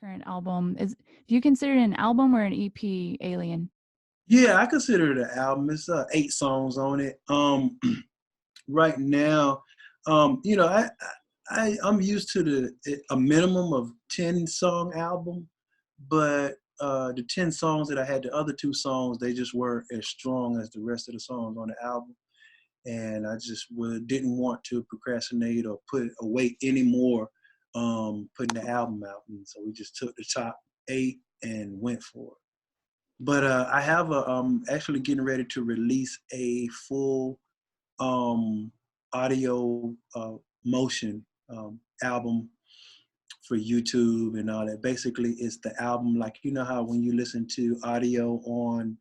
current album. Do you consider it an album or an EP, Alien? Yeah, I consider it an album. It's 8 songs on it. Right now, you know, I'm used to a minimum of 10-song album, but the 10 songs that I had, the other 2 songs, they just weren't as strong as the rest of the songs on the album. And I just didn't want to procrastinate or wait anymore putting the album out. And so we just took the top 8 and went for it. But I have actually getting ready to release a full audio motion album for YouTube and all that. Basically, it's the album, like, you know how when you listen to audio on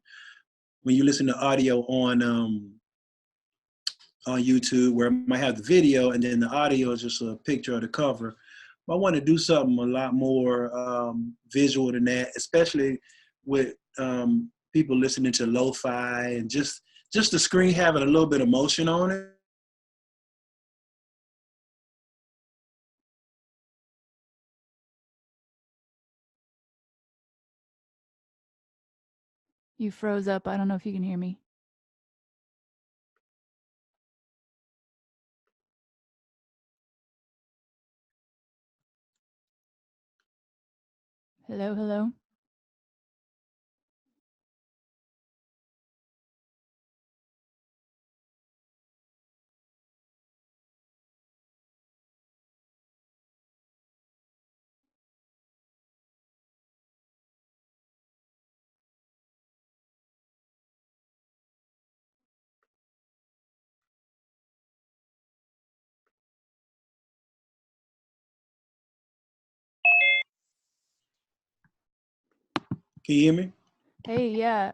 YouTube, where it might have the video and then the audio is just a picture of the cover. I want to do something a lot more visual than that, especially with people listening to lo-fi and just the screen having a little bit of motion on it. You froze up. I don't know if you can hear me. Hello, hello. Can you hear me? Hey, yeah.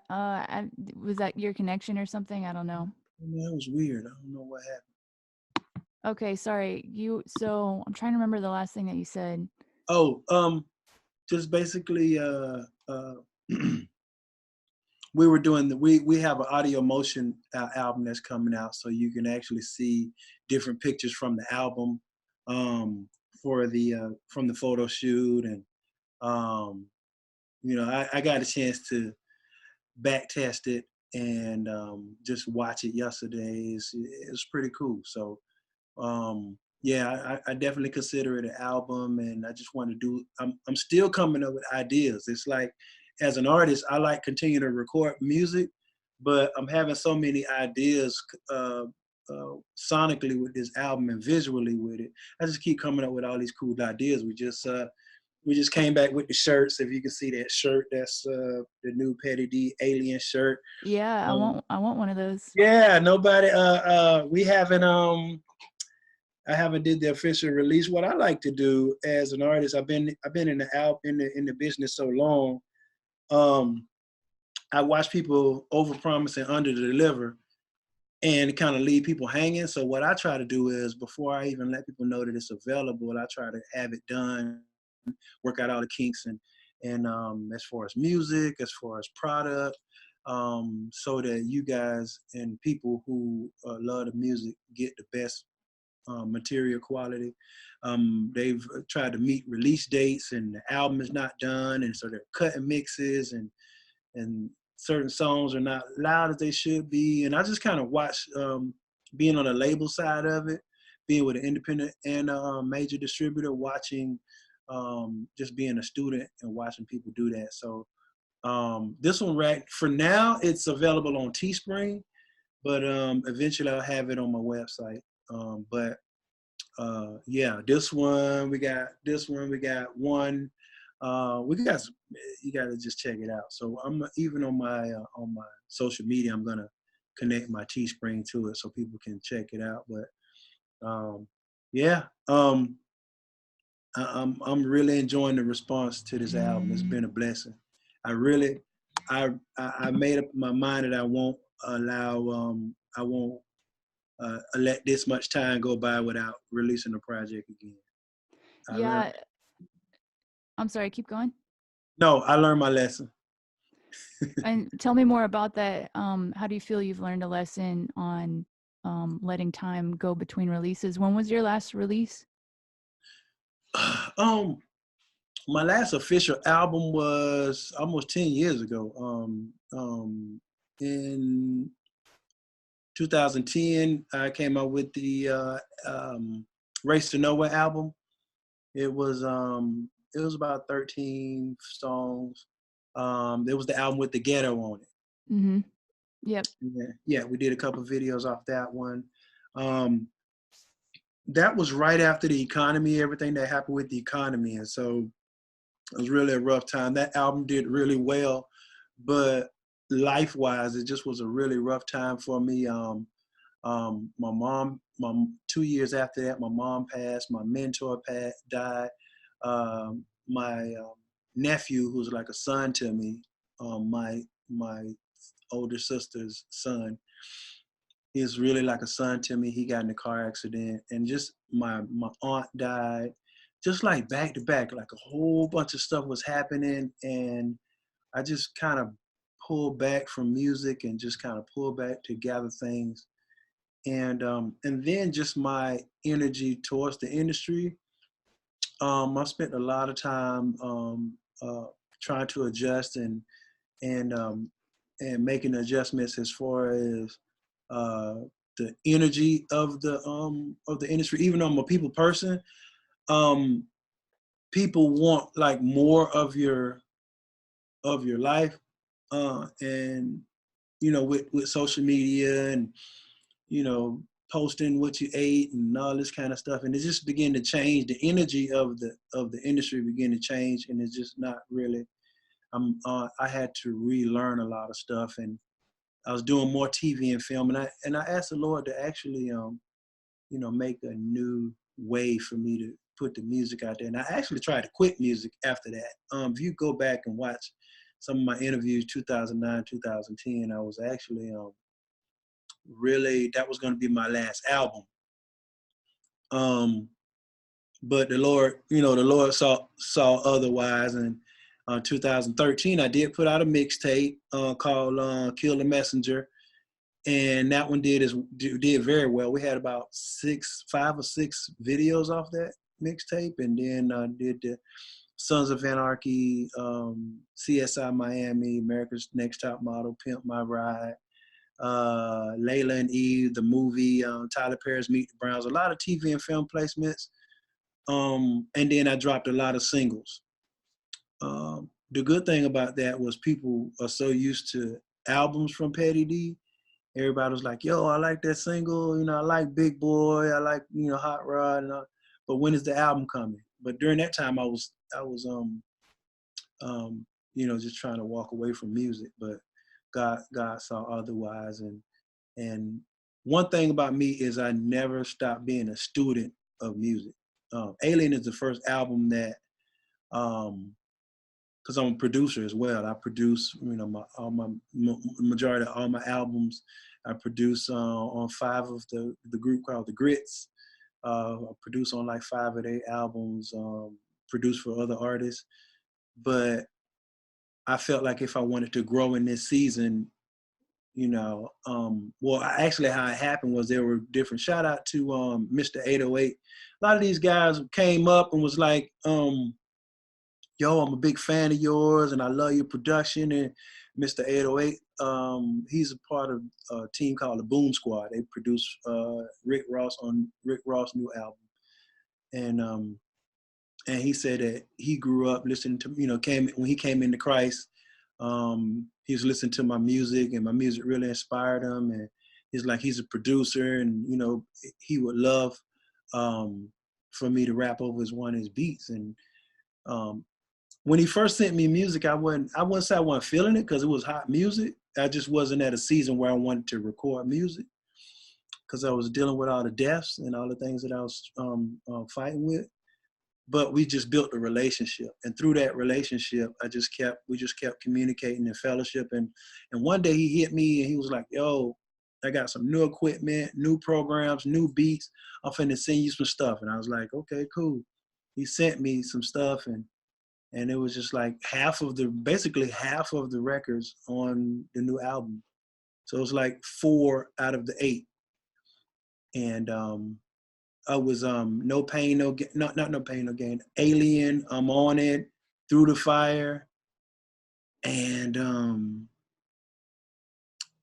Was that your connection or something? I don't know. That was weird. I don't know what happened. Okay, sorry. So I'm trying to remember the last thing that you said. Oh, just basically, we were doing we have an audio motion album that's coming out, so you can actually see different pictures from the album for the from the photo shoot. And you know, I got a chance to back test it and just watch it yesterday. It's pretty cool. So yeah, I definitely consider it an album, and I just want to do. I'm still coming up with ideas. It's like, as an artist, I like continue to record music, but I'm having so many ideas sonically with this album and visually with it. I just keep coming up with all these cool ideas. We just came back with the shirts. If you can see that shirt, that's the new Pettidee Alien shirt. Yeah, I want one of those. Yeah, nobody. We haven't. I haven't did the official release. What I like to do as an artist, I've been in the business so long. I watch people overpromise and underdeliver, and kind of leave people hanging. So what I try to do is, before I even let people know that it's available, I try to have it done, work out all the kinks, and as far as music, as far as product, so that you guys and people who love the music get the best material quality. They've tried to meet release dates, and the album is not done, and so they're cutting mixes, and certain songs are not loud as they should be. And I just kind of watch being on the label side of it, being with an independent and a major distributor, watching just being a student and watching people do that. So this one, right for now, it's available on Teespring, but eventually I'll have it on my website. But yeah, this one we got one. You gotta just check it out. So I'm even on my social media, I'm gonna connect my Teespring to it so people can check it out. But yeah, I'm really enjoying the response to this album. It's been a blessing. I made up my mind that I won't let this much time go by without releasing a project again. Yeah. I'm sorry, keep going. No, I learned my lesson. And tell me more about that. How do you feel you've learned a lesson on letting time go between releases? When was your last release? My last official album was almost 10 years ago. In 2010, I came out with the Race to Nowhere album. It was about 13 songs. It was the album with the ghetto on it. Mm-hmm. Yep. Yeah, we did a couple of videos off that one. Um, that was right after the economy, everything that happened with the economy, and so it was really a rough time. That album did really well, but life-wise, it just was a really rough time for me. My mom, 2 years after that, my mom passed. My mentor died. My nephew, who's like a son to me, my older sister's son, he's really like a son to me. He got in a car accident, and just my aunt died, just like back to back. Like a whole bunch of stuff was happening, and I just kind of pulled back from music and just kind of pulled back to gather things, and then just my energy towards the industry. I spent a lot of time trying to adjust and um, and making adjustments as far as uh, the energy of the industry. Even though I'm a people person, um, people want like more of your life, and with social media and you know posting what you ate and all this kind of stuff, and it just began to change. The energy of the industry began to change, and it's just not really. I had to relearn a lot of stuff, and I was doing more TV and film, and I asked the Lord to actually make a new way for me to put the music out there. And I actually tried to quit music after that. If you go back and watch some of my interviews, 2009, 2010, I was actually really, that was going to be my last album. Um, but the Lord saw otherwise, and 2013, I did put out a mixtape called "Kill the Messenger," and that one did very well. We had about 5 or 6 videos off that mixtape, and then did the Sons of Anarchy, CSI Miami, America's Next Top Model, Pimp My Ride, Layla and Eve, the movie, Tyler Perry's Meet the Browns, a lot of TV and film placements. And then I dropped a lot of singles. The good thing about that was people are so used to albums from Pettidee. Everybody was like, "Yo, I like that single. I like Big Boy. I like Hot Rod." But when is the album coming? But during that time, I was just trying to walk away from music. But God saw otherwise, and one thing about me is I never stopped being a student of music. Alien is the first album that, because I'm a producer as well. I produce, majority of all my albums. I produce on 5 of the group called the Grits. I produce on like 5 of their albums. Produce for other artists, but I felt like if I wanted to grow in this season, actually how it happened was there were different. Shout out to Mr. 808. A lot of these guys came up and was like, yo, I'm a big fan of yours and I love your production. And Mr. 808, he's a part of a team called the Boom Squad. They produce Rick Ross on Rick Ross' new album. And he said that he grew up listening to, when he came into Christ, he was listening to my music and my music really inspired him. And he's a producer and, he would love for me to rap over one of his beats. And when he first sent me music, I wouldn't say I wasn't feeling it because it was hot music. I just wasn't at a season where I wanted to record music because I was dealing with all the deaths and all the things that I was fighting with. But we just built a relationship, and through that relationship, we just kept communicating and fellowship. And one day he hit me and he was like, "Yo, I got some new equipment, new programs, new beats. I'm finna send you some stuff." And I was like, "Okay, cool." He sent me some stuff, and it was just like basically half of the records on the new album. So it was like 4 out of the 8. And I was No Pain, No Gain, not No Pain, No Gain. Alien, I'm on it. Through the Fire, and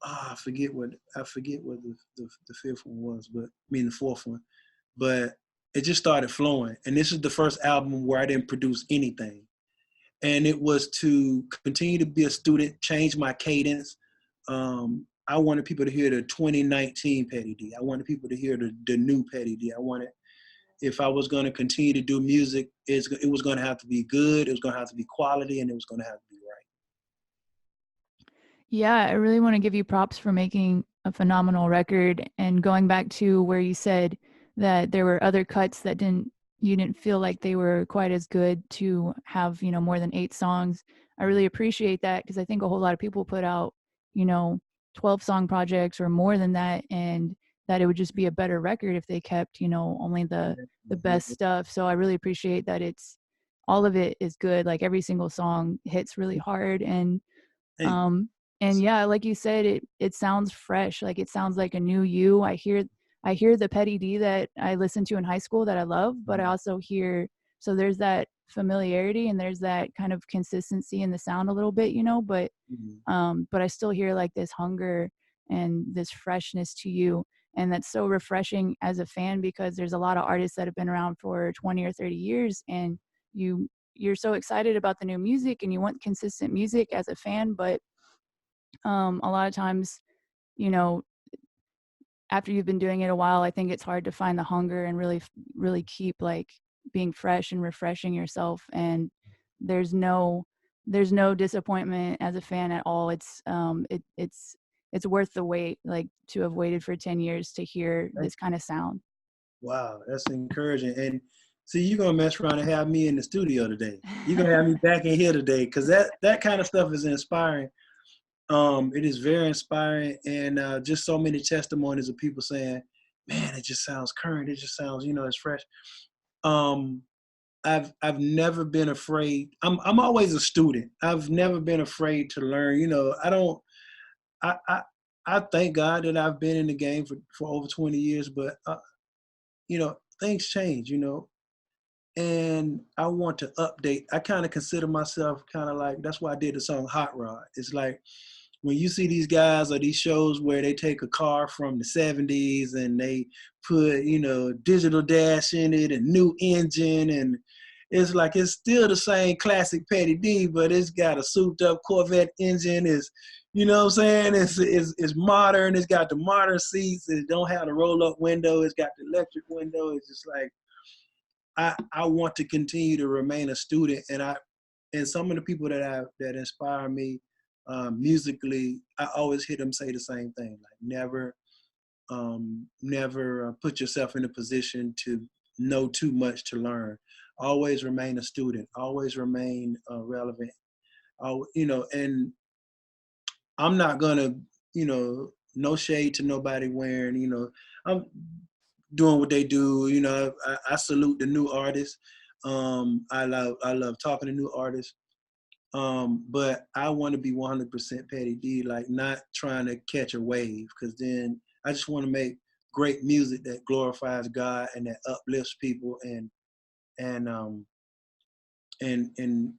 I forget what the fifth one was, but I mean the fourth one. But it just started flowing. And this is the first album where I didn't produce anything. And it was to continue to be a student, change my cadence. I wanted people to hear the 2019 Pettidee. I wanted people to hear the new Pettidee. I wanted, if I was going to continue to do music, it was going to have to be good, it was going to have to be quality, and it was going to have to be right. Yeah, I really want to give you props for making a phenomenal record and going back to where you said that there were other cuts that you didn't feel like they were quite as good to have, more than 8 songs. I really appreciate that because I think a whole lot of people put out, you know, 12-song projects or more than that, and that it would just be a better record if they kept, only the best stuff. So I really appreciate that it's all of it is good. Like every single song hits really hard Hey, um, and yeah, like you said, it sounds fresh. Like it sounds like a new you. I hear the Pettidee that I listened to in high school that I love, but I also hear so there's that familiarity and there's that kind of consistency in the sound a little bit, but I still hear like this hunger and this freshness to you. And that's so refreshing as a fan because there's a lot of artists that have been around for 20 or 30 years and you're so excited about the new music and you want consistent music as a fan, but a lot of times, you know, after you've been doing it a while, I think it's hard to find the hunger and really keep like being fresh and refreshing yourself. And there's no there's no disappointment as a fan at all. It's worth the wait, like to have waited for 10 years to hear this kind of sound. wow, that's encouraging. And see, you're gonna mess around and have me in the studio today. You're gonna have me back in here today, because that kind of stuff is inspiring. It is very inspiring, and just so many testimonies of people saying, "Man, it just sounds current. It just sounds, it's fresh." Um, I've never been afraid. I'm always a student. I've never been afraid to learn. I don't. I thank God that I've been in the game for over 20 years, but things change. And I want to update. I kind of consider myself kind of like, that's why I did the song Hot Rod. It's like when you see these guys or these shows where they take a car from the 70s and they put, digital dash in it and new engine, and it's like it's still the same classic Pettidee, but it's got a souped up Corvette engine. You know what I'm saying? It's modern. It's got the modern seats. It don't have the roll up window. It's got the electric window. It's just like, I want to continue to remain a student, and some of the people that inspire me musically, I always hear them say the same thing, like never put yourself in a position to know too much to learn. Always remain a student. Always remain relevant. And I'm not gonna, no shade to nobody wearing, I'm doing what they do. I salute the new artists. I love talking to new artists. But I want to be 100% Petty D, like not trying to catch a wave, because then I just want to make great music that glorifies God and that uplifts people and um and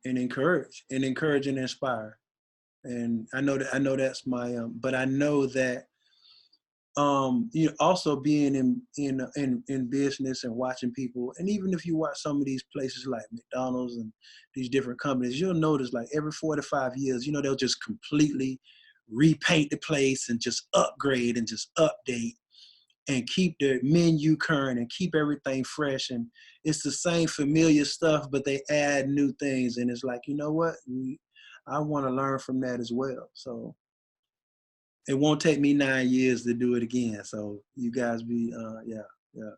encourage and inspire. And I know that's my but I know that also being in business and watching people, and even if you watch some of these places like McDonald's and these different companies, you'll notice like every 4 to 5 years, they'll just completely repaint the place and just upgrade and just update and keep the menu current and keep everything fresh. And it's the same familiar stuff, but they add new things, and it's like, you know what, I want to learn from that as well. So it won't take me 9 years to do it again. So you guys be, yeah, yeah,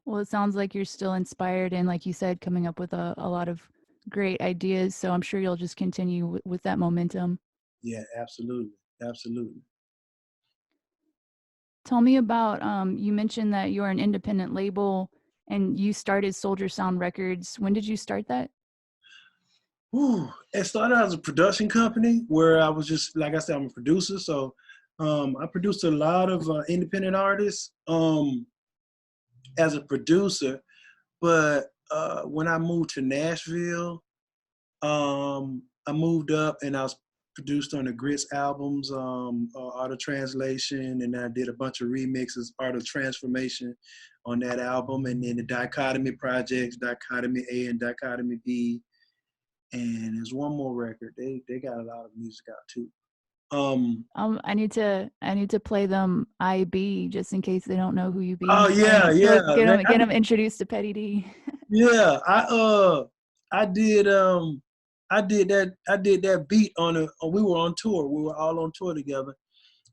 Well, it sounds like you're still inspired and, like you said, coming up with a lot of great ideas. So I'm sure you'll just continue with that momentum. yeah, absolutely, absolutely. Tell me about, you mentioned that you're an independent label and you started Soldier Sound Records. When did you start that? Whew. It started as a production company where I was just, like I said, I'm a producer. So I produced a lot of independent artists as a producer. But when I moved to Nashville, I moved up and I was produced on the Grits albums, Art of Translation, and I did a bunch of remixes, Art of Transformation on that album, and then the Dichotomy projects, Dichotomy A and Dichotomy B. And there's one more record. They got a lot of music out too. I need to play them IB just in case they don't know who you Oh be. yeah, So yeah, man. get them introduced to Pettidee. Yeah, I did I did that beat on a we were on tour. We were all on tour together.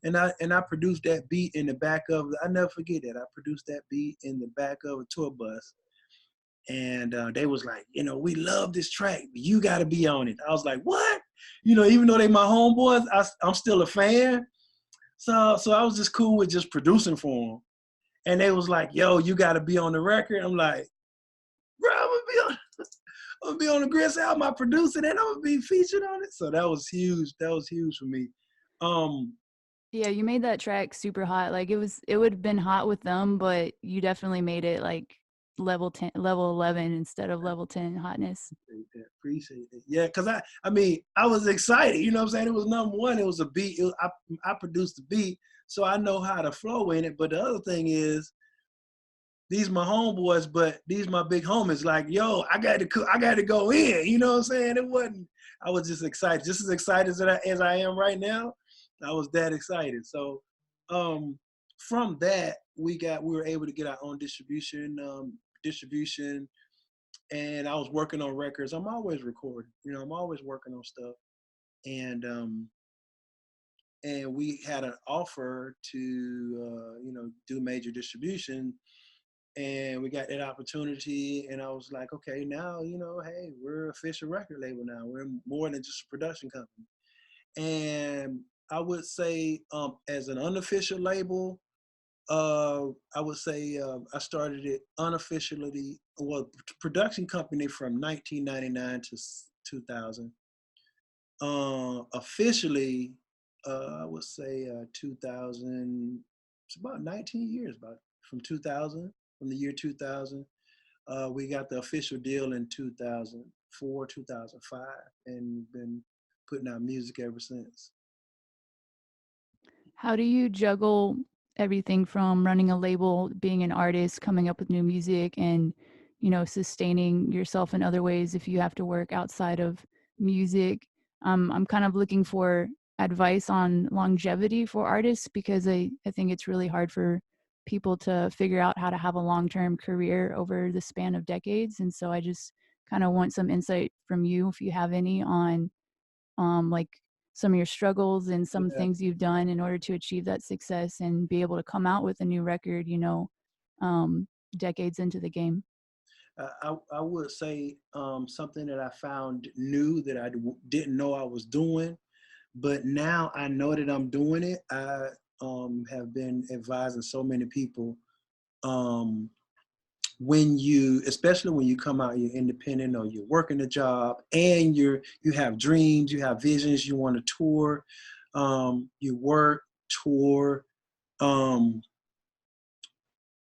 And I produced that beat in the back of I never forget that. I produced that beat in the back of a tour bus. And they was like, you know, we love this track. You got to be on it. I was like, what? You know, even though they my homeboys, I'm still a fan. So I was just cool with just producing for them. And they was like, yo, you got to be on the record. I'm like, bro, I'm gonna be on the Grits album. I produced it and I'm gonna be featured on it. So that was huge. That was huge for me. Yeah, you made that track super hot. Like it would have been hot with them, but you definitely made it like level 10, level 11 instead of level 10 hotness. Appreciate it. Yeah, because I mean, I was excited. You know what I'm saying? It was number one. It was a beat. I produced the beat, so I know how to flow in it. But the other thing is, these my homeboys, but these my big homies. Like, yo, I got to go in. You know what I'm saying? It wasn't. I was just excited, just as excited as I am right now. I was that excited. So, from that, we were able to get our own distribution. And I was working on records. I'm always recording, you know, I'm always working on stuff. And we had an offer to, you know, do major distribution, and we got that opportunity. And I was like, okay, now, you know, hey, we're an official record label now. We're more than just a production company. And I would say, as an unofficial label, I would say I started it unofficially, well, production company from 1999 to 2000. Officially, I would say 2000. It's about 19 years, about from 2000, from the year 2000. We got the official deal in 2004, 2005, and been putting out music ever since. How do you juggle everything from running a label, being an artist, coming up with new music, and, you know, sustaining yourself in other ways if you have to work outside of music? I'm kind of looking for advice on longevity for artists because I think it's really hard for people to figure out how to have a long-term career over the span of decades. And so I just kind of want some insight from you, if you have any, on like some of your struggles and some Yeah. things you've done in order to achieve that success and be able to come out with a new record, you know, um, decades into the game. I would say something that I found new that I didn't know I was doing, but now I know that I'm doing it. I have been advising so many people, um, especially when you come out, you're independent or you're working a job and you have dreams, you have visions, you want to tour, you work, tour, um,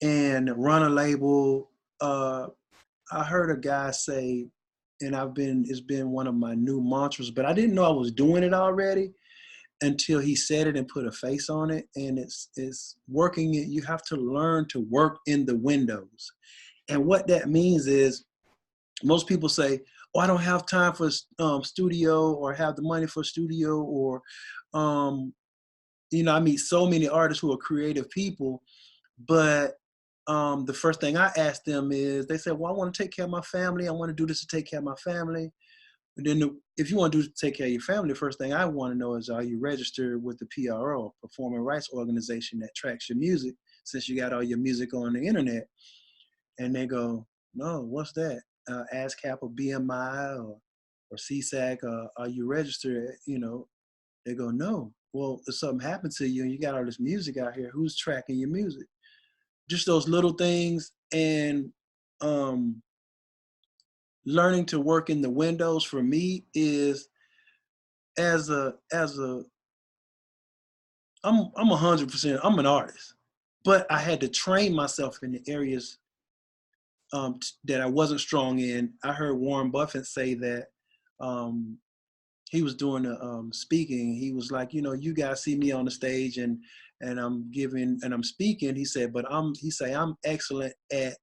and run a label. I heard a guy say, and it's been one of my new mantras, but I didn't know I was doing it already until he said it and put a face on it. And it's working. You have to learn to work in the windows. And what that means is, most people say, oh, I don't have time for studio, or have the money for studio, or, you know, I meet so many artists who are creative people, but the first thing I ask them is, they say, well, I want to take care of my family. I want to do this to take care of my family. And then if you want to take care of your family, the first thing I want to know is, are you registered with the PRO, Performing Rights Organization, that tracks your music, since you got all your music on the internet? And they go, no, what's that? ASCAP or BMI or CSAC, are you registered? You know, they go, no. Well, if something happened to you and you got all this music out here, who's tracking your music? Just those little things. And learning to work in the windows for me is, as a I'm 100%, I'm an artist, but I had to train myself in the areas that I wasn't strong in. I heard Warren Buffett say that um, he was doing the speaking. He was like, you know, you guys see me on the stage and I'm giving and I'm speaking. He said, but I'm excellent at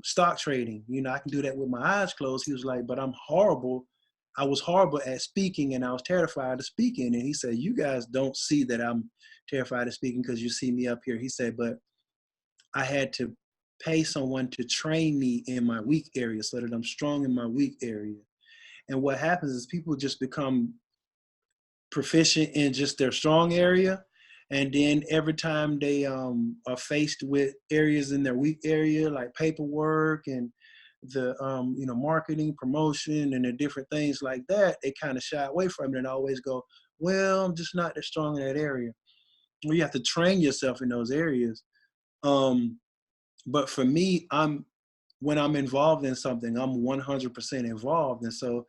stock trading. You know, I can do that with my eyes closed. He was like, but I'm horrible. I was horrible at speaking and I was terrified of speaking. And he said, you guys don't see that I'm terrified of speaking because you see me up here. He said, but I had to pay someone to train me in my weak area so that I'm strong in my weak area. And what happens is people just become proficient in just their strong area. And then every time they are faced with areas in their weak area, like paperwork and the you know, marketing, promotion, and the different things like that, they kind of shy away from it and always go, well, I'm just not that strong in that area. Well, you have to train yourself in those areas. Um, but for me, when I'm involved in something, I'm 100% involved. And so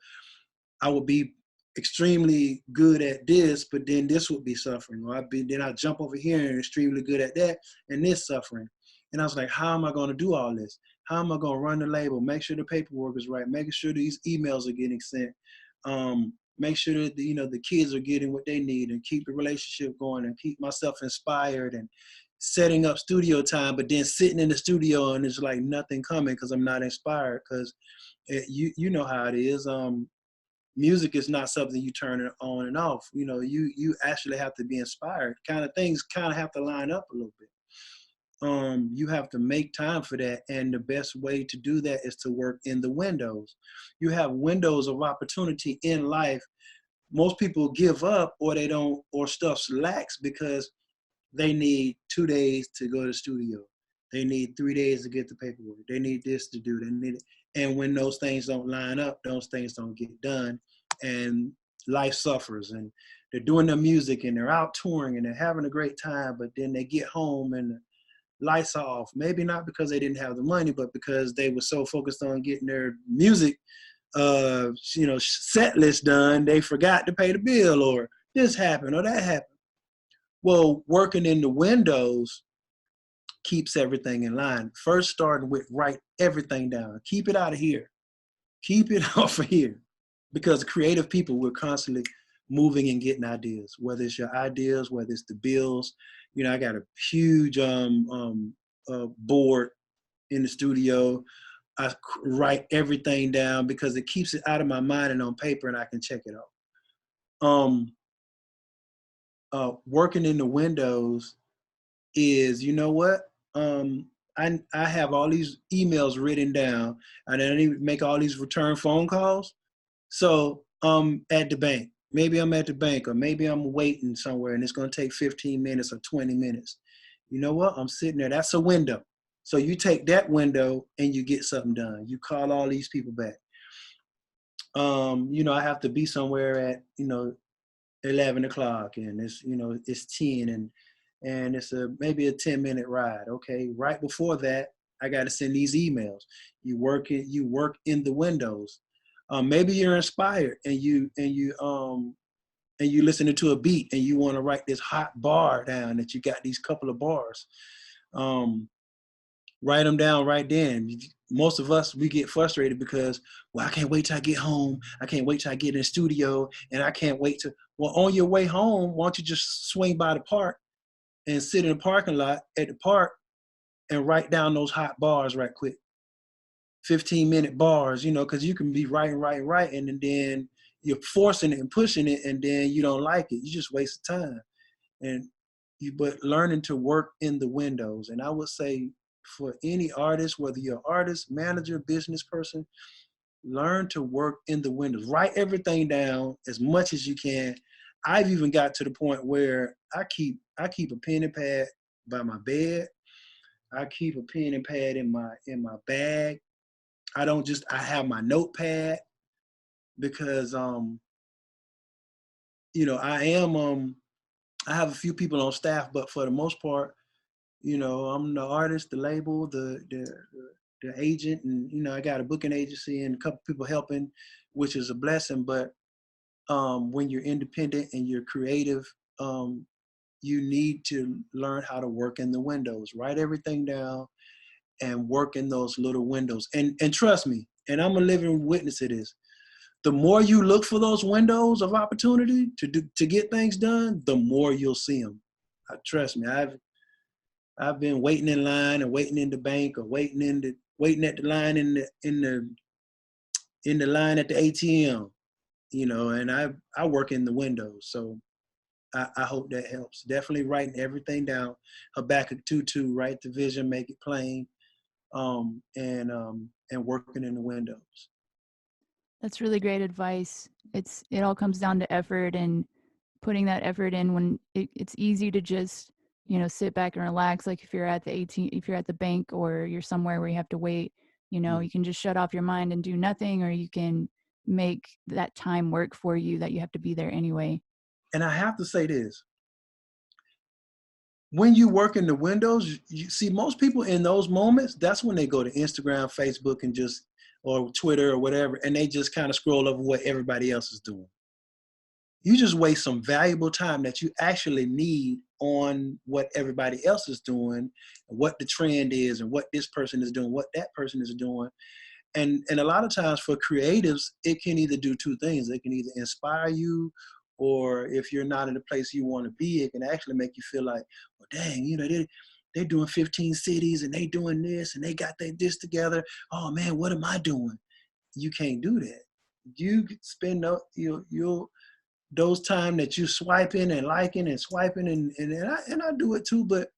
I would be extremely good at this, but then this would be suffering. Or then I jump over here and extremely good at that, and this suffering. And I was like, how am I going to do all this? How am I going to run the label? Make sure the paperwork is right. Making sure these emails are getting sent. Make sure that you know, the kids are getting what they need, and keep the relationship going, and keep myself inspired, and setting up studio time. But then sitting in the studio and it's like nothing coming because I'm not inspired. Because you know how it is. Music is not something you turn it on and off. You know, you actually have to be inspired. Kind of things kind of have to line up a little bit. You have to make time for that, and the best way to do that is to work in the windows. You have windows of opportunity in life. Most people give up, or they don't, or stuff slacks because they need 2 days to go to the studio. They need 3 days to get the paperwork. They need this to do. They need it. And when those things don't line up, those things don't get done, and life suffers. And they're doing their music and they're out touring and they're having a great time, but then they get home and the lights are off. Maybe not because they didn't have the money, but because they were so focused on getting their music, you know, set list done, they forgot to pay the bill, or this happened or that happened. Well, working in the windows keeps everything in line. First, starting with write everything down. Keep it out of here. Keep it off of here. Because creative people, we're constantly moving and getting ideas, whether it's your ideas, whether it's the bills. You know, I got a huge board in the studio. I write everything down because it keeps it out of my mind and on paper, and I can check it out. Working in the windows is, you know what? I have all these emails written down, and then I need to make all these return phone calls. So at the bank, maybe I'm at the bank, or maybe I'm waiting somewhere and it's going to take 15 minutes or 20 minutes. You know what? I'm sitting there. That's a window. So you take that window and you get something done. You call all these people back. You know, I have to be somewhere at, you know, 11 o'clock, and it's, you know, it's 10, and it's maybe a 10-minute ride. Okay. Right before that, I got to send these emails. You work in the windows. Maybe you're inspired and you listening to a beat and you want to write this hot bar down, that you got these couple of bars. Um, Write them down right then. Most of us, we get frustrated because, well, I can't wait till I get home. I can't wait till I get in the studio, and I can't wait to, well, on your way home, why don't you just swing by the park and sit in the parking lot at the park and write down those hot bars right quick. 15-minute bars, you know, because you can be writing, and then you're forcing it and pushing it, and then you don't like it. You just waste time. And but learning to work in the windows. And I would say for any artist, whether you're an artist, manager, business person, learn to work in the windows. Write everything down as much as you can. I've even got to the point where I keep a pen and pad by my bed. I keep a pen and pad in my bag. I have my notepad because you know, I have a few people on staff, but for the most part, you know, I'm the artist, the label, the agent, and you know, I got a booking agency and a couple people helping, which is a blessing. But when you're independent and you're creative, you need to learn how to work in the windows. Write everything down and work in those little windows. And trust me, and I'm a living witness to this. the more you look for those windows of opportunity to get things done, the more you'll see them. Trust me, I've been waiting in line and waiting in the bank or waiting at the line in the line at the ATM, you know, and I work in the windows. So I hope that helps. Definitely writing everything down. Habakkuk 2:2, write the vision, make it plain, and working in the windows. That's really great advice. It all comes down to effort and putting that effort in when it's easy to just, sit back and relax. Like if you're at the if you're at the bank or you're somewhere where you have to wait, Mm. you can just shut off your mind and do nothing, or you can make that time work for you that you have to be there anyway. And I have to say this, when you work in the windows, you see most people in those moments, that's when they go to Instagram, Facebook, and just, or Twitter or whatever, and they just kind of scroll over what everybody else is doing. You just waste some valuable time that you actually need on what everybody else is doing, what the trend is, and what this person is doing, what that person is doing. And a lot of times for creatives, it can either do two things. It can either inspire you, or if you're not in the place you want to be, it can actually make you feel like, well, dang, they're doing 15 cities and they doing this and they got this together. Oh man, what am I doing? You can't do that. You spend those time that you swiping and liking and swiping and I do it too, but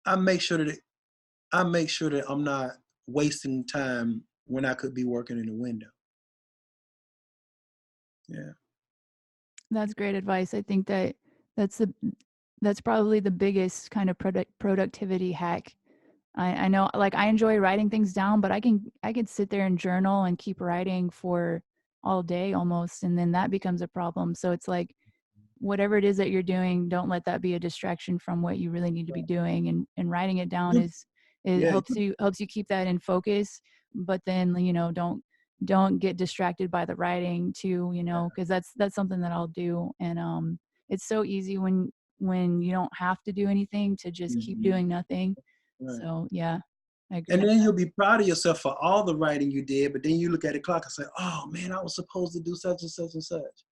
I make sure that I'm not wasting time when I could be working in the window. Yeah. That's great advice. I think that's the that's probably the biggest kind of productivity hack. I know, like, I enjoy writing things down, but I can sit there and journal and keep writing for all day almost, and then that becomes a problem. So it's like, whatever it is that you're doing, don't let that be a distraction from what you really need to be doing. And writing it down You, is it yeah. helps you keep that in focus. But then, don't get distracted by the writing too, because that's something that I'll do. And it's so easy when you don't have to do anything to just keep Mhm. doing nothing. Right. So yeah, I agree And with then that. you'll be proud of yourself for all the writing you did, but then you look at the clock and say, oh man, I was supposed to do such and such and such.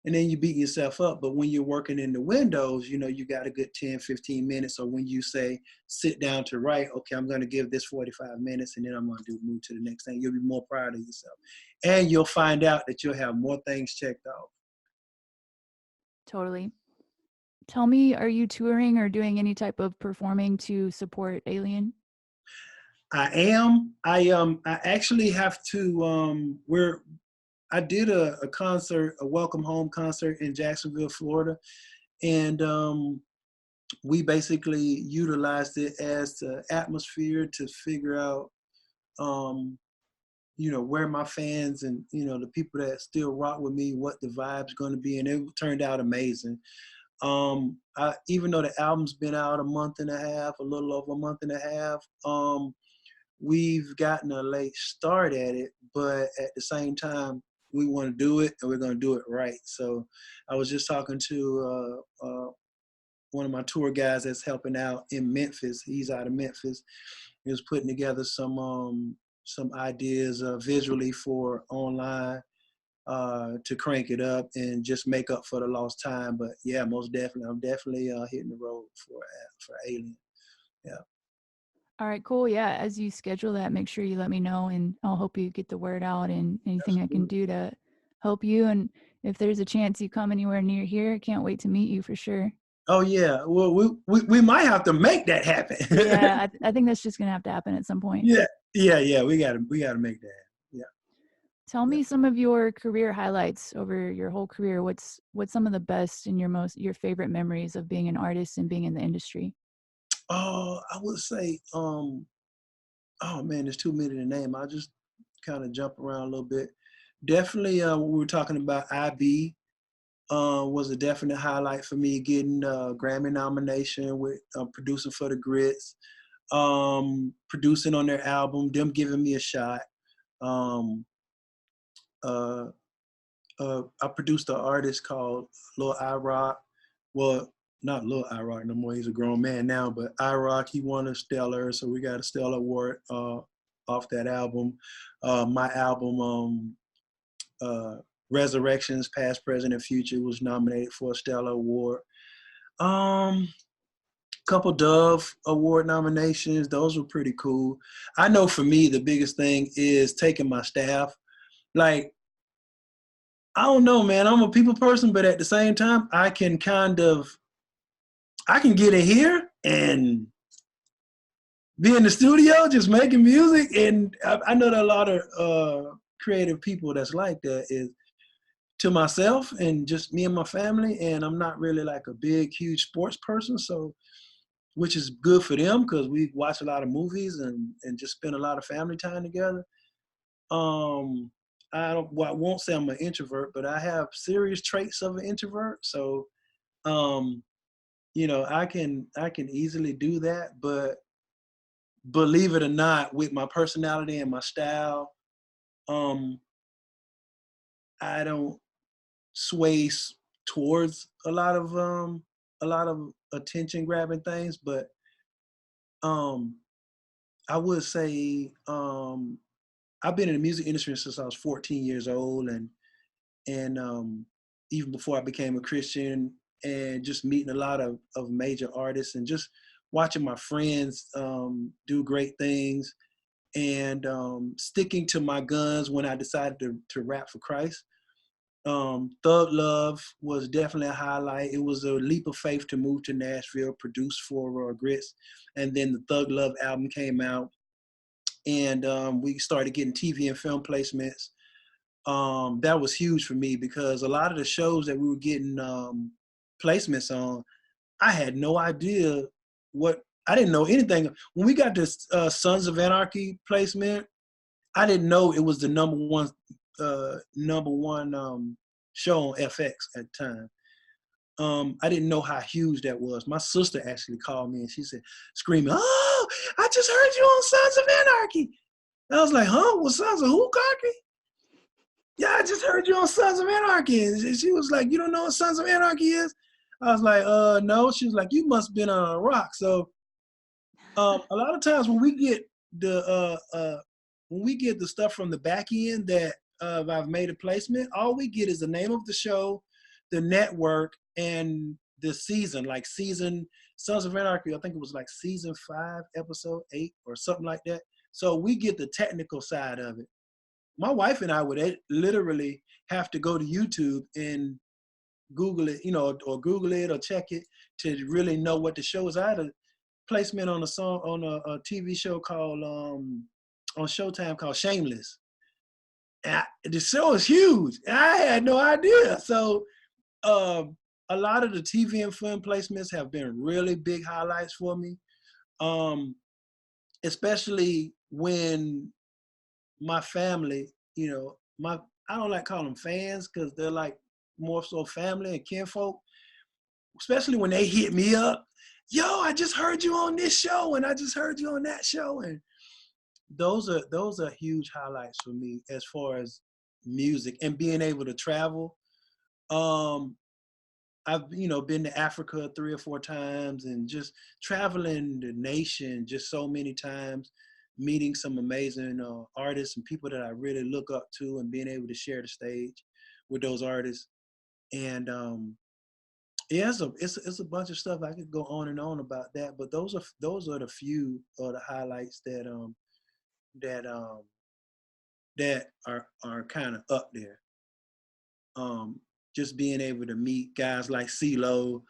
And then you beat yourself up. But when you're working in the windows, you got a good 10, 15 minutes. Or when you say, sit down to write, okay, I'm going to give this 45 minutes and then I'm going to move to the next thing. You'll be more proud of yourself. And you'll find out that you'll have more things checked off. Totally. Tell me, are you touring or doing any type of performing to support Alien? I am. I actually have to I did a concert, a welcome home concert in Jacksonville, Florida. And we basically utilized it as the atmosphere to figure out, where my fans and, the people that still rock with me, what the vibe's going to be. And it turned out amazing. Even though the album's been out a month and a half, a little over a month and a half, we've gotten a late start at it, but at the same time, we want to do it and we're going to do it right. So I was just talking to one of my tour guys that's helping out in Memphis. He's out of Memphis. He was putting together some ideas visually for online to crank it up and just make up for the lost time. But yeah, most definitely, I'm definitely hitting the road for Alien. Yeah. All right, cool. Yeah, as you schedule that, make sure you let me know, and I'll help you get the word out and anything I can Absolutely. do to help you. And if there's a chance you come anywhere near here, can't wait to meet you for sure. Oh yeah. Well, we might have to make that happen. Yeah, I think that's just gonna have to happen at some point. Yeah. Yeah. We gotta make that happen. Yeah. Tell Yeah. me some of your career highlights over your whole career. What's some of the best and your favorite memories of being an artist and being in the industry? Oh, I would say, oh man, there's too many to name. I'll just kind of jump around a little bit. Definitely, when we were talking about IB, was a definite highlight for me, getting a Grammy nomination with producing for the Grits, producing on their album, them giving me a shot. Um, uh, I produced an artist called Lil I Rock. Well, not Lil I Rock no more. He's a grown man now, but I Rock, he won a Stellar, so we got a Stellar award off that album. My album, Resurrections, Past, Present, and Future was nominated for a Stellar Award. Couple Dove Award nominations. Those were pretty cool. I know for me, the biggest thing is taking my staff. Like, I don't know, man. I'm a people person, but at the same time, I can get in here and be in the studio just making music. And I know that a lot of creative people that's like that is to myself and just me and my family. And I'm not really like a big, huge sports person. So, which is good for them because we watch a lot of movies and just spend a lot of family time together. I won't say I'm an introvert, but I have serious traits of an introvert. So, I can easily do that. But believe it or not, with my personality and my style, I don't sway towards a lot of attention grabbing things. But I would say I've been in the music industry since I was 14 years old, and even before I became a Christian, and just meeting a lot of major artists and just watching my friends do great things, and sticking to my guns when I decided to rap for Christ. Thug Love was definitely a highlight. It was a leap of faith to move to Nashville, produce for Grits, and then the Thug Love album came out, and we started getting TV and film placements. That was huge for me because a lot of the shows that we were getting placements on, I had no idea I didn't know anything. When we got this Sons of Anarchy placement, I didn't know it was the number one show on FX at the time. I didn't know how huge that was. My sister actually called me and she said, screaming, "Oh, I just heard you on Sons of Anarchy." And I was like, "Huh? What, Sons of who, Cocky?" "Yeah, I just heard you on Sons of Anarchy." And she was like, "You don't know what Sons of Anarchy is?" I was like, no. She was like, "You must have been on a rock." So a lot of times when we get the stuff from the back end that I've made a placement, all we get is the name of the show, the network, and the season. Like season Sons of Anarchy, I think it was like season 5, episode 8, or something like that. So we get the technical side of it. My wife and I would literally have to go to YouTube and Google it, or Google it or check it to really know what the show is. I had a placement on a TV show called on Showtime called Shameless. And the show is huge. And I had no idea. So a lot of the TV and film placements have been really big highlights for me, especially when my family, I don't like calling them fans because they're like more so family and kinfolk, especially when they hit me up. "Yo, I just heard you on this show and I just heard you on that show." And those are huge highlights for me as far as music and being able to travel. I've been to Africa 3 or 4 times and just traveling the nation just so many times, meeting some amazing artists and people that I really look up to, and being able to share the stage with those artists. And yeah, it's a bunch of stuff. I could go on and on about that, but those are the few of the highlights that are kind of up there. Just being able to meet guys like CeeLo,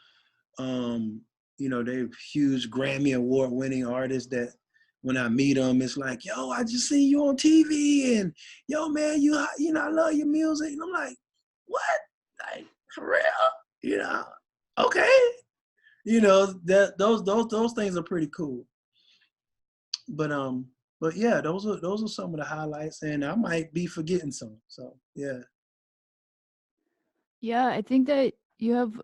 they're huge Grammy award winning artists that when I meet them, it's like, "Yo, I just seen you on TV, and yo, man, I love your music." And I'm like, "What? Like, for real? Okay." That those things are pretty cool. But yeah, those are some of the highlights, and I might be forgetting some. So yeah. Yeah, I think that you have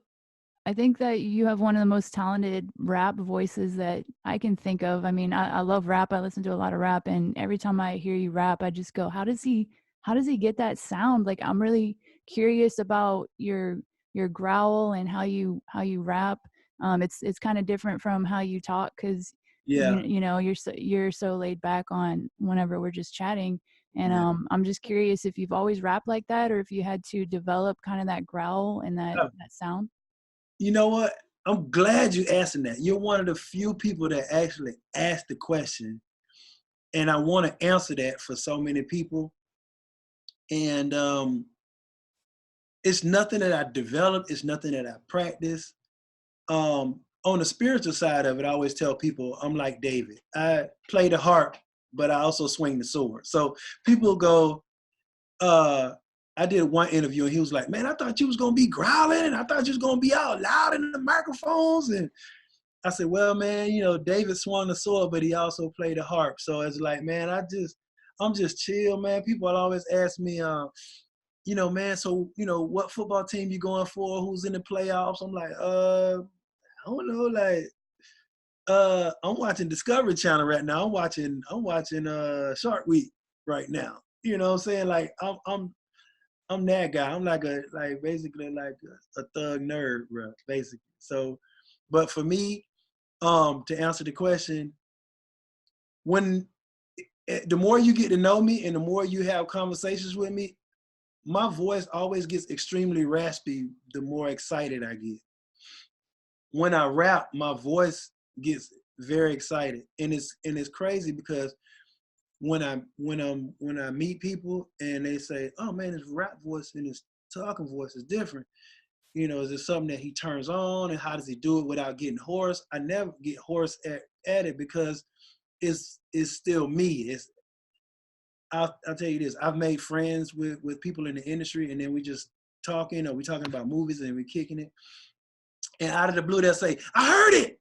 one of the most talented rap voices that I can think of. I mean, I love rap. I listen to a lot of rap, and every time I hear you rap, I just go, how does he get that sound? Like, I'm really curious about your growl and how you rap. It's kind of different from how you talk because Yeah. you're so laid back on whenever we're just chatting. And I'm just curious if you've always rapped like that, or if you had to develop kind of that growl and that sound. You know what? I'm glad you asking that. You're one of the few people that actually asked the question, and I want to answer that for so many people. And it's nothing that I developed. It's nothing that I practice. On the spiritual side of it, I always tell people I'm like David. I play the harp, but I also swing the sword. So people go, I did one interview and he was like, man, I thought you was going to be growling and I thought you was going to be out loud in the microphones. And I said, well, man, you know, David swung the sword, but he also played the harp. So it's like, man, I'm just chill, man. People always ask me, you know, man, so, you know, what football team you going for? Who's in the playoffs? I'm like, I don't know, like, I'm watching Discovery Channel right now. I'm watching Shark Week right now. You know what I'm saying? Like, I'm that guy. I'm basically like a thug nerd, bro, basically. So, but for me, to answer the question, when the more you get to know me and the more you have conversations with me, my voice always gets extremely raspy the more excited I get. When I rap, my voice gets very excited. And it's crazy because when I meet people and they say, oh man, his rap voice and his talking voice is different. You know, is it something that he turns on and how does he do it without getting hoarse? I never get hoarse at it because it's still me. I'll tell you this, I've made friends with people in the industry and then we just talking or we talking about movies and we kicking it. And out of the blue, they'll say, I heard it.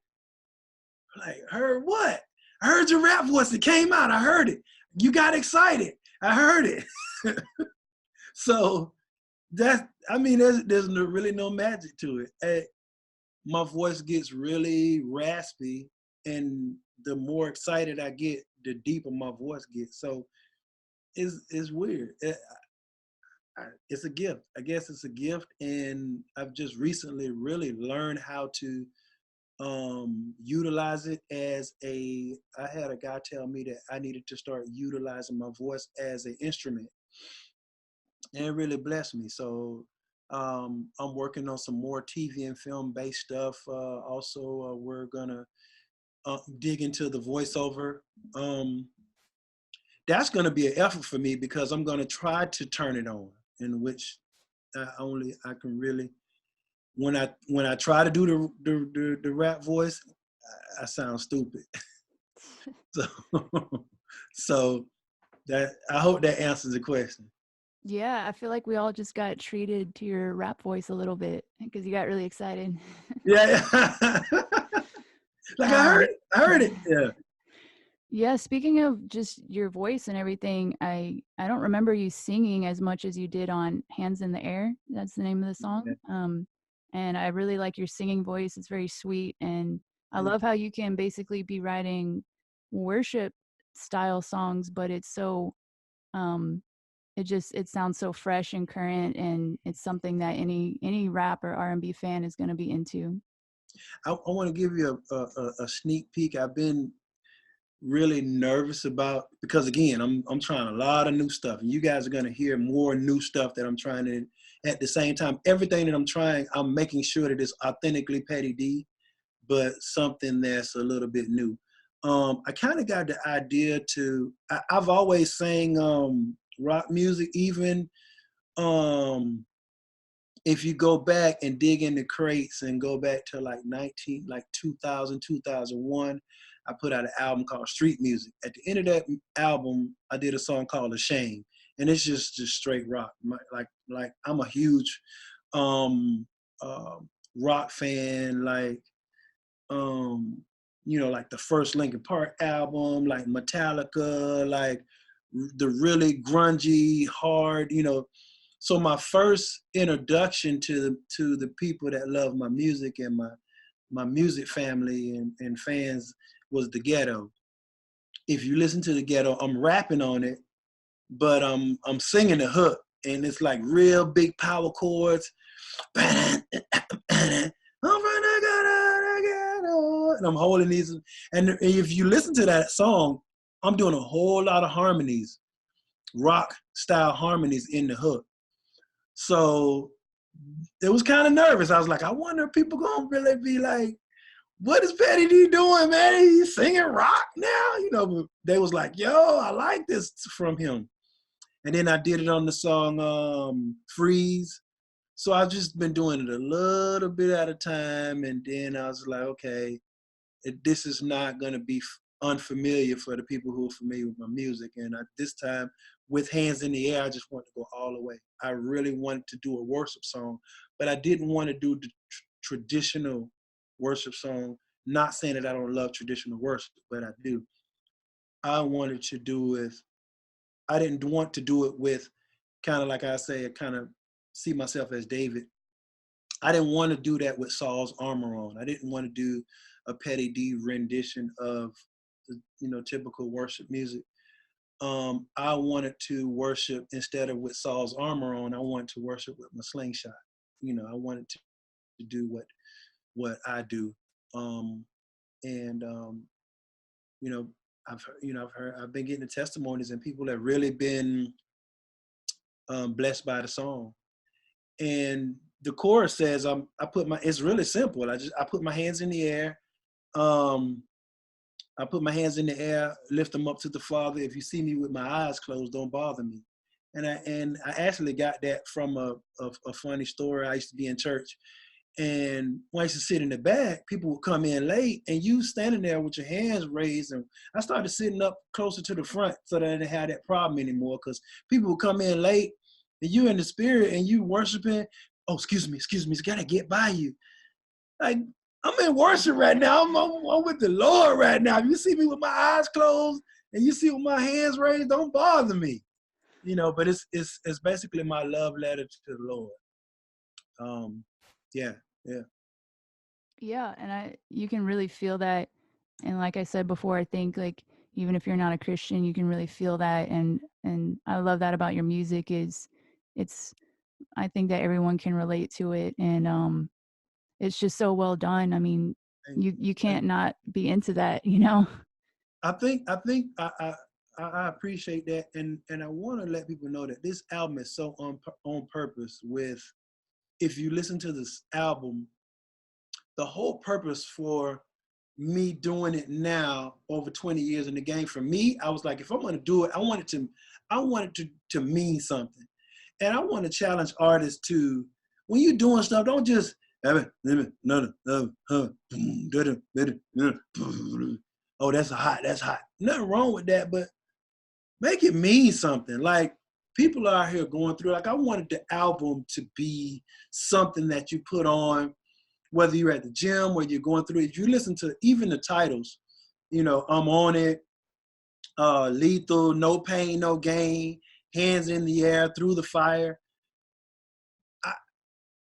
I'm like, heard what? I heard your rap voice. It came out. I heard it. You got excited. I heard it. So there's really no magic to it. My voice gets really raspy, and the more excited I get, the deeper my voice gets. So it's weird. It's a gift. I guess it's a gift, and I've just recently really learned how to utilize it I had a guy tell me that I needed to start utilizing my voice as an instrument, and it really blessed me. So I'm working on some more TV and film based stuff. Also, we're gonna dig into the voiceover. That's gonna be an effort for me because I'm gonna try to turn it on, in which I can really, when I try to do the rap voice, I sound stupid. So so that, I hope that answers the question. Yeah, I feel like we all just got treated to your rap voice a little bit because you got really excited. Yeah. Like Um, I heard it. Yeah. yeah, speaking of just your voice and everything, I don't remember you singing as much as you did on Hands in the Air. That's the name of the song. And I really like your singing voice. It's very sweet, and I love how you can basically be writing worship style songs, but it's so it sounds so fresh and current, and it's something that any rap or R&B fan is going to be into. I want to give you a sneak peek. I've been really nervous about, because again, I'm trying a lot of new stuff, and you guys are gonna hear more new stuff that I'm trying to. At the same time, everything that I'm trying, I'm making sure that it's authentically Pettidee, but something that's a little bit new. I kind of got the idea to. I've always sang rock music, even if you go back and dig in the crates and go back to like 2000, 2001, I put out an album called Street Music. At the end of that album, I did a song called Ashamed, and it's just straight rock. Like I'm a huge rock fan, like like the first Linkin Park album, like Metallica, like the really grungy, hard, So my first introduction to the people that love my music and my music family and fans was the Ghetto. If you listen to the Ghetto, I'm rapping on it, but I'm singing the hook, and it's like real big power chords. I'm from the ghetto, and I'm holding these. And if you listen to that song, I'm doing a whole lot of harmonies. rock style harmonies in the hook. So it was kind of nervous. I was like, I wonder if people gonna really be like, what is Pettidee doing, man? He's singing rock now? You know, but they was like, yo, I like this from him. And then I did it on the song Freeze. So I've just been doing it a little bit at a time. And then I was like, okay, this is not gonna be unfamiliar for the people who are familiar with my music. And this time, with Hands in the Air, I just wanted to go all the way. I really wanted to do a worship song, but I didn't want to do the traditional worship song. Not saying that I don't love traditional worship, but I do. I wanted to do it. I didn't want to do it with kind of like I say, kind of see myself as David. I didn't want to do that with Saul's armor on. I didn't want to do a Pettidee rendition of, typical worship music. I wanted to worship instead of with Saul's armor on. I wanted to worship with my slingshot. I wanted to do what I do. And I've been getting the testimonies, and people have really been blessed by the song. And the chorus says, it's really simple. I put my hands in the air. I put my hands in the air, lift them up to the Father. If you see me with my eyes closed, don't bother me. And I actually got that from a funny story. I used to be in church, and when I used to sit in the back, people would come in late, and you standing there with your hands raised. And I started sitting up closer to the front so that I didn't have that problem anymore, because people would come in late, and you in the spirit, and you worshiping. Oh, excuse me, it's gotta get by you. Like, I'm in worship right now. I'm with the Lord right now. If you see me with my eyes closed and you see with my hands raised, don't bother me. But it's basically my love letter to the Lord. Yeah. Yeah, and you can really feel that. And like I said before, I think like even if you're not a Christian, you can really feel that. And I love that about your music is I think that everyone can relate to it. And it's just so well done. I mean, you can't not be into that, I think I appreciate that, and I want to let people know that this album is so on purpose. If you listen to this album, the whole purpose for me doing it now over 20 years in the game, for me, I was like, if I'm going to do it, I want it to mean something. And I want to challenge artists to, when you're doing stuff, don't just, oh, that's hot. Nothing wrong with that, but make it mean something. Like, people are out here going through, like, I wanted the album to be something that you put on, whether you're at the gym, whether you're going through it. If you listen to even the titles, I'm on it, Lethal, No Pain, No Gain, Hands in the Air, Through the Fire.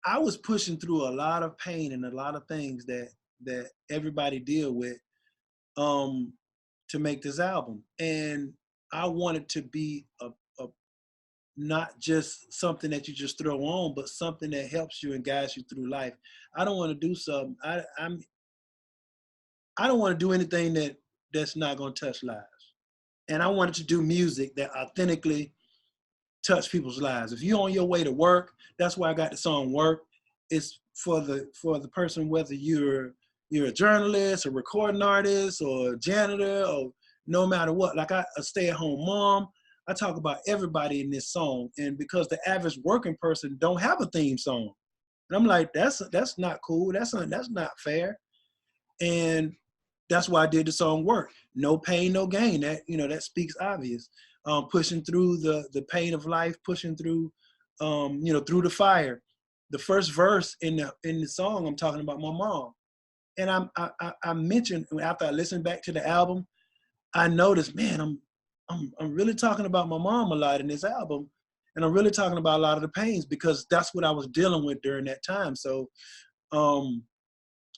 I was pushing through a lot of pain and a lot of things that everybody deal with to make this album. And I wanted to be a not just something that you just throw on, but something that helps you and guides you through life. I don't want to do something. I don't want to do anything that's not going to touch lives. And I wanted to do music that authentically touch people's lives. If you're on your way to work, that's why I got the song Work. It's for the person, whether you're a journalist, a recording artist, or a janitor, or no matter what. Like a stay-at-home mom, I talk about everybody in this song. And because the average working person don't have a theme song. And I'm like, that's not cool. That's not fair. And that's why I did the song Work. No pain, no gain. That speaks obvious. Pushing through the pain of life, pushing through, through the fire. The first verse in the song, I'm talking about my mom. And I mentioned, after I listened back to the album, I noticed, man, I'm really talking about my mom a lot in this album. And I'm really talking about a lot of the pains, because that's what I was dealing with during that time. So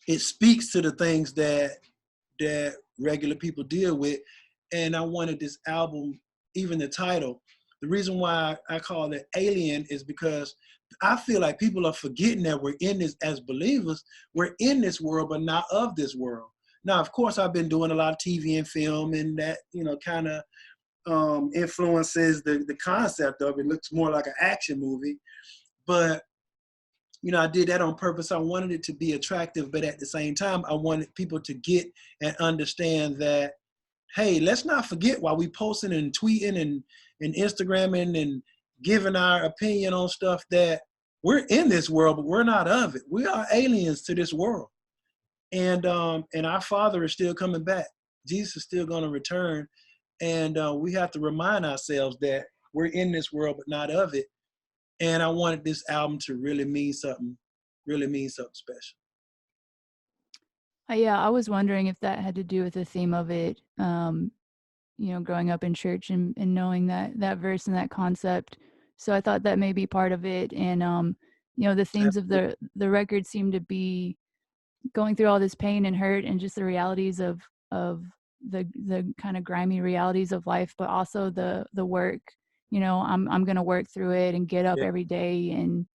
it speaks to the things that regular people deal with. And I wanted this album, even the title, the reason why I call it Alien is because I feel like people are forgetting that we're in this, as believers, we're in this world, but not of this world. Now, of course, I've been doing a lot of TV and film, and that, kind of influences the concept of it. It looks more like an action movie, but I did that on purpose. I wanted it to be attractive, but at the same time, I wanted people to get and understand that, hey, let's not forget while we posting and tweeting and Instagramming and giving our opinion on stuff that we're in this world, but we're not of it. We are aliens to this world. And our Father is still coming back. Jesus is still going to return. And we have to remind ourselves that we're in this world, but not of it. And I wanted this album to really mean something special. Yeah, I was wondering if that had to do with the theme of it, growing up in church and knowing that verse and that concept. So I thought that may be part of it. And, the themes of Absolutely. the record seem to be going through all this pain and hurt and just the realities of the kind of grimy realities of life, but also the work. I'm gonna work through it and get up Yeah, every day. And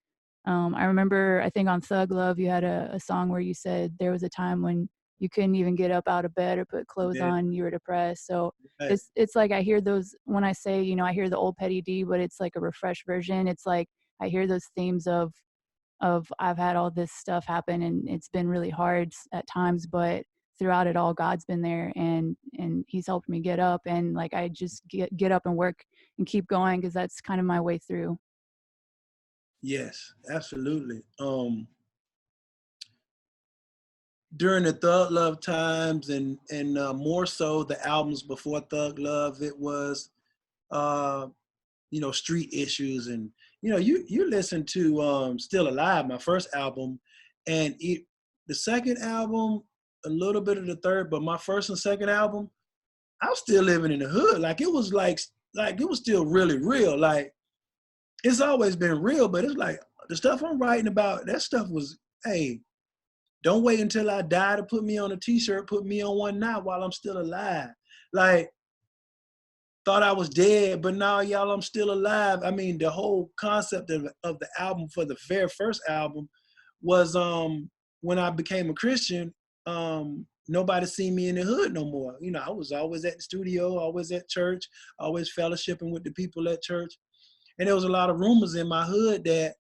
I remember, I think on Thug Love, you had a song where you said there was a time when you couldn't even get up out of bed or put clothes yeah, on, you were depressed. So right. it's like I hear those when I say, I hear the old Pettidee, but it's like a refreshed version. It's like I hear those themes of I've had all this stuff happen and it's been really hard at times, but throughout it all, God's been there and he's helped me get up, and like I just get up and work and keep going because that's kind of my way through. Yes, absolutely. During the Thug Love times and more so the albums before Thug Love, it was uh, street issues. And you listen to Still Alive, my first album, and the second album, a little bit of the third, but my first and second album, I was still living in the hood. Like it was like it was still really real. Like it's always been real, but it's like the stuff I'm writing about, that stuff was, hey, don't wait until I die to put me on a t-shirt, put me on one now while I'm still alive. Like, thought I was dead, but now y'all, I'm still alive. I mean, the whole concept of the album for the very first album was when I became a Christian, nobody seen me in the hood no more. I was always at the studio, always at church, always fellowshipping with the people at church. And there was a lot of rumors in my hood that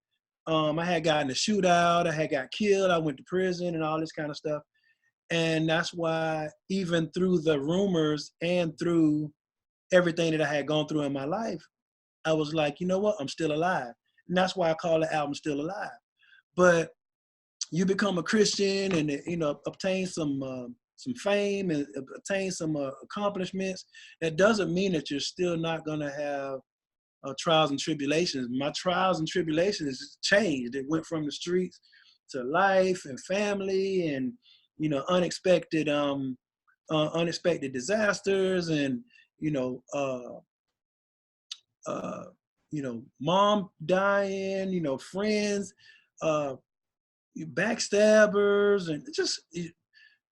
I had gotten a shootout, I had got killed, I went to prison and all this kind of stuff. And that's why even through the rumors and through everything that I had gone through in my life, I was like, you know what? I'm still alive. And that's why I call the album Still Alive. But you become a Christian and, obtain some fame and obtain some accomplishments. That doesn't mean that you're still not going to have trials and tribulations. My trials and tribulations changed. It went from the streets to life and family and, unexpected disasters and, you know, uh, mom dying, friends, uh, backstabbers, and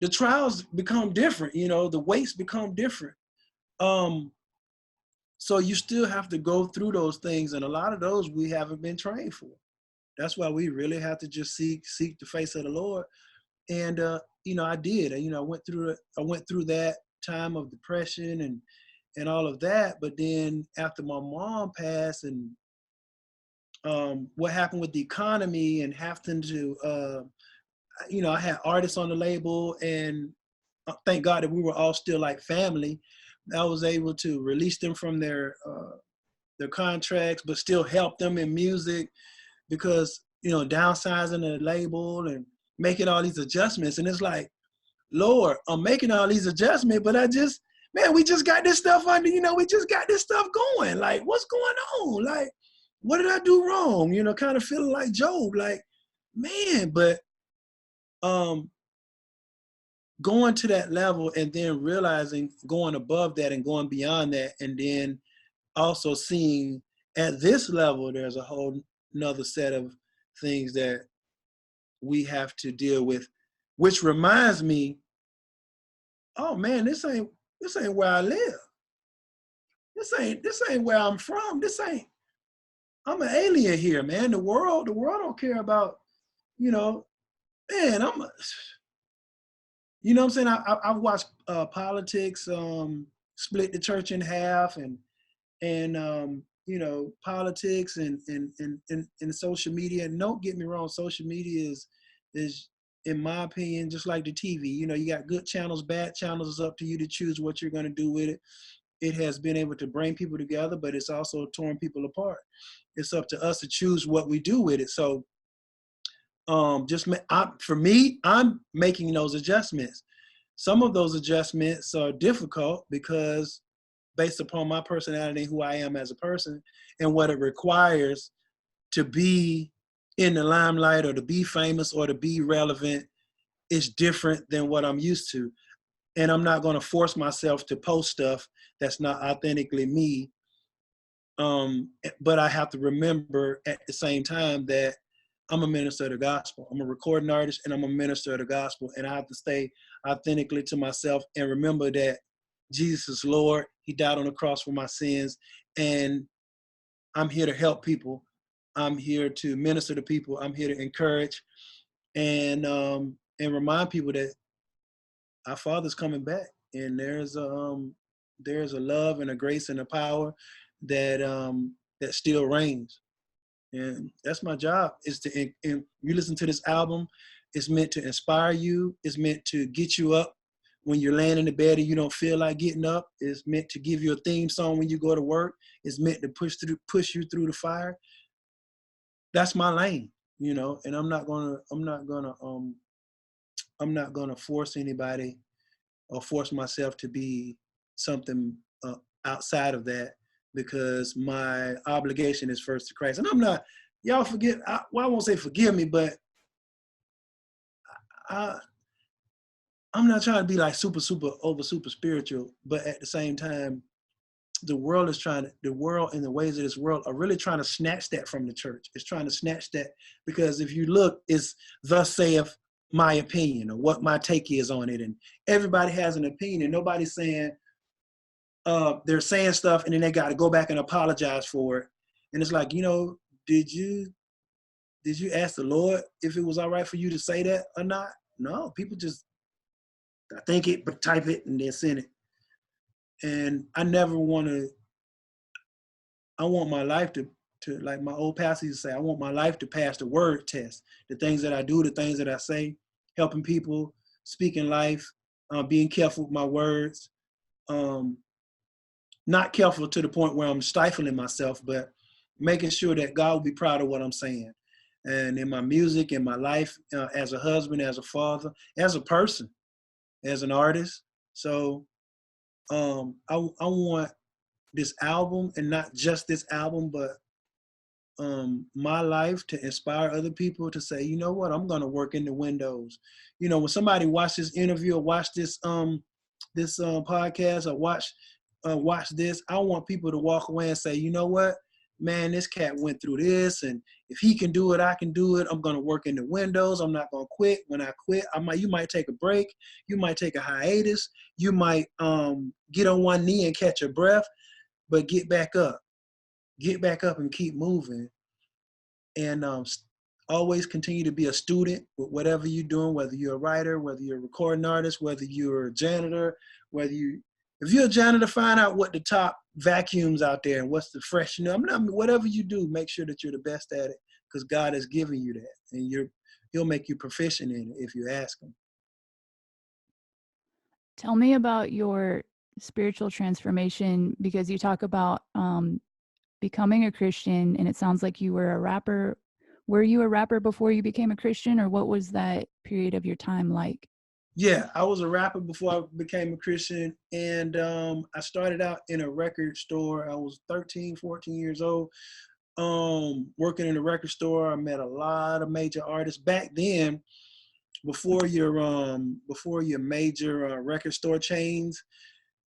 the trials become different. The weights become different. Um, so you still have to go through those things, and a lot of those we haven't been trained for. That's why we really have to just seek the face of the Lord. And I did. I went through that time of depression and all of that. But then after my mom passed and what happened with the economy and having to, I had artists on the label, and thank God that we were all still like family. I was able to release them from their contracts, but still help them in music because, downsizing the label and making all these adjustments. And it's like, Lord, I'm making all these adjustments, but we just got this stuff we just got this stuff going. Like, what's going on? Like, what did I do wrong? Kind of feeling like Job, like, man, but going to that level and then realizing going above that and going beyond that, and then also seeing at this level, there's a whole another set of things that we have to deal with, which reminds me, oh man, this ain't where I live. This ain't where I'm from. I'm an alien here, man. The world don't care about, you know, man, you know what I'm saying? I've watched politics, split the church in half, and you know, politics and social media. And don't get me wrong, social media is in my opinion just like the TV. You know, you got good channels, bad channels. It's up to you to choose what you're going to do with it. It has been able to bring people together, but it's also torn people apart. It's up to us to choose what we do with it. So for me, I'm making those adjustments. Some of those adjustments are difficult because based upon my personality, who I am as a person, and what it requires to be in the limelight or to be famous or to be relevant is different than what I'm used to. And I'm not going to force myself to post stuff that's not authentically me. But I have to remember at the same time that I'm a minister of the gospel. I'm a recording artist and I'm a minister of the gospel. And I have to stay authentically to myself and remember that Jesus is Lord. He died on the cross for my sins. And I'm here to help people. I'm here to minister to people. I'm here to encourage and remind people that our Father's coming back. And there's a love and a grace and a power that that still reigns. And that's my job, is to, and you listen to this album, it's meant to inspire you. It's meant to get you up when you're laying in the bed and you don't feel like getting up. It's meant to give you a theme song when you go to work. It's meant to push you through the fire. That's my lane, you know, and I'm not gonna force anybody or force myself to be something outside of that, because my obligation is first to Christ. And I'm not, y'all forget, I won't say forgive me, but I'm not trying to be like super spiritual, but at the same time, the world and the ways of this world are really trying to snatch that from the church. It's trying to snatch that, because if you look, it's thus saith my opinion, or what my take is on it. And everybody has an opinion, and nobody's saying, they're saying stuff and then they got to go back and apologize for it. And it's like, you know, did you ask the Lord if it was all right for you to say that or not? No, people just think it, but type it and then send it. And I want my life to like my old pastor used to say, I want my life to pass the word test. The things that I do, the things that I say, helping people, speaking life, being careful with my words, not careful to the point where I'm stifling myself, but making sure that God will be proud of what I'm saying. And in my music, in my life, as a husband, as a father, as a person, as an artist. So I want this album, and not just this album, but my life, to inspire other people to say, you know what, I'm gonna work in the windows. You know, when somebody watch this interview or watch this podcast or watch this, I want people to walk away and say, you know what, man, this cat went through this, and if he can do it, I can do it. I'm gonna work in the windows. I'm not gonna quit. When I quit, you might take a break, you might take a hiatus, you might get on one knee and catch your breath, but get back up and keep moving. And always continue to be a student with whatever you're doing, whether you're a writer, whether you're a recording artist, whether you're a janitor, if you're a janitor, find out what the top vacuums out there and what's the fresh, you know, whatever you do, make sure that you're the best at it, because God has given you that, and he'll make you proficient in it if you ask him. Tell me about your spiritual transformation, because you talk about becoming a Christian, and it sounds like you were a rapper. Were you a rapper before you became a Christian, or what was that period of your time like? Yeah, I was a rapper before I became a Christian, and I started out in a record store. I was 13, 14 years old, working in a record store. I met a lot of major artists. Back then, before your major record store chains,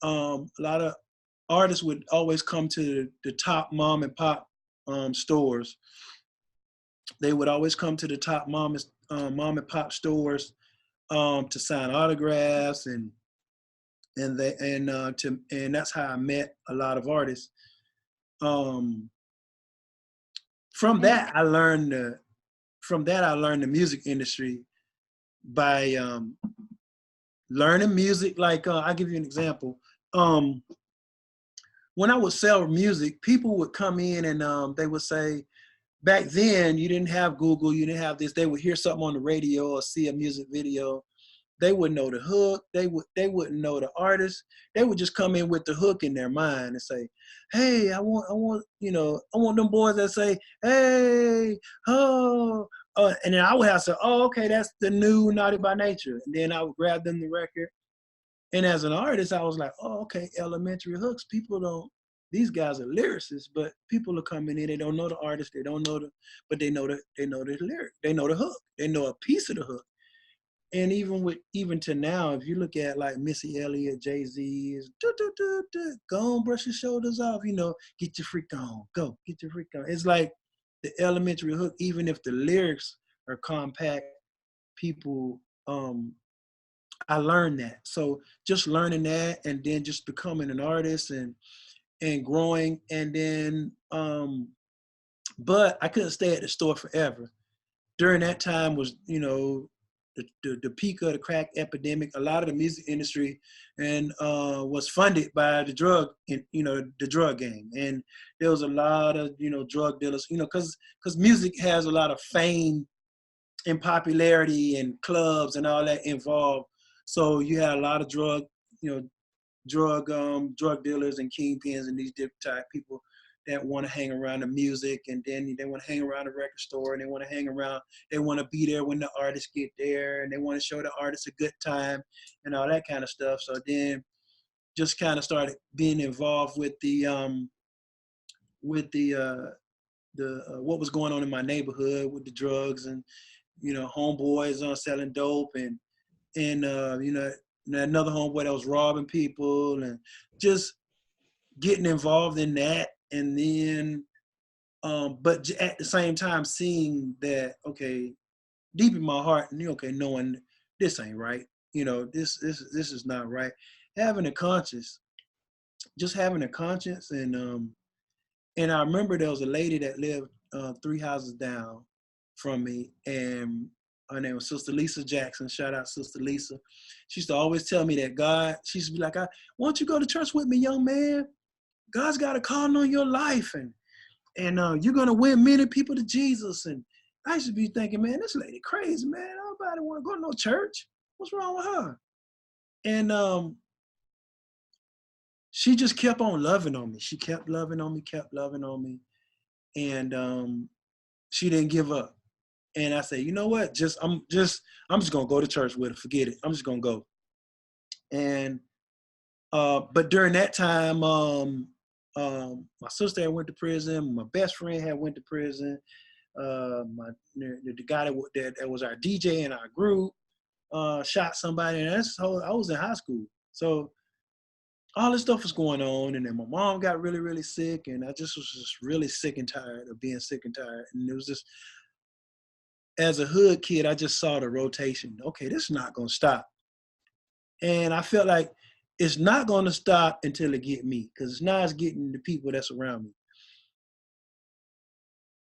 a lot of artists would always come to the top mom and pop stores. They would always come to the top mom and pop stores to sign autographs, and that's how I met a lot of artists. From that I learned the music industry by learning music. Like I'll give you an example. um, when I would sell music, people would come in and they would say, back then you didn't have Google, you didn't have this. They would hear something on the radio or see a music video. They wouldn't know the hook. They wouldn't know the artist. They would just come in with the hook in their mind and say, "Hey, I want them boys that say, hey, oh," and then I would have to say, "Oh, okay, that's the new Naughty by Nature." And then I would grab them the record. And as an artist, I was like, "Oh, okay, elementary hooks. People don't. These guys are lyricists, but people are coming in. They don't know the artist. They don't know but they know the lyric. They know the hook. They know a piece of the hook." And even to now, if you look at like Missy Elliott, Jay-Z is go on, brush your shoulders off, get your freak on, go, get your freak on. It's like the elementary hook, even if the lyrics are compact, people I learned that. So just learning that and then just becoming an artist and growing and then but I couldn't stay at the store forever. During that time was, the peak of the crack epidemic. A lot of the music industry and was funded by the drug game. And there was a lot of, drug dealers, because music has a lot of fame and popularity and clubs and all that involved. So you had a lot of you know, drug dealers and kingpins and these different type people that want to hang around the music, and then they want to hang around the record store, and they want to hang around. They want to be there when the artists get there, and they want to show the artists a good time, and all that kind of stuff. So then, just kind of started being involved with what was going on in my neighborhood with the drugs and homeboys selling dope and another homeboy that was robbing people and just getting involved in that. And then but at the same time seeing that, okay, deep in my heart, okay, knowing this ain't right, this is not right. Having a conscience, just having a conscience. And I remember there was a lady that lived 3 houses down from me, and her name was Sister Lisa Jackson. Shout out Sister Lisa. She used to always tell me that God, she used to be like, "Why don't you go to church with me, young man? God's got a calling on your life, and you're gonna win many people to Jesus." And I used to be thinking, man, this lady crazy, man. Nobody want to go to no church. What's wrong with her? And she just kept on loving on me. She kept loving on me, kept loving on me, and she didn't give up. And I said, you know what? I'm just gonna go to church with her. Forget it. I'm just gonna go. And but during that time, my sister had went to prison. My best friend had went to prison. The guy that was our DJ in our group shot somebody, and I was in high school. So all this stuff was going on, and then my mom got really, really sick, and I just was just really sick and tired of being sick and tired. And it was just, as a hood kid, I just saw the rotation. Okay, this is not gonna stop. And I felt like it's not gonna stop until it get me, because it's not getting the people that's around me.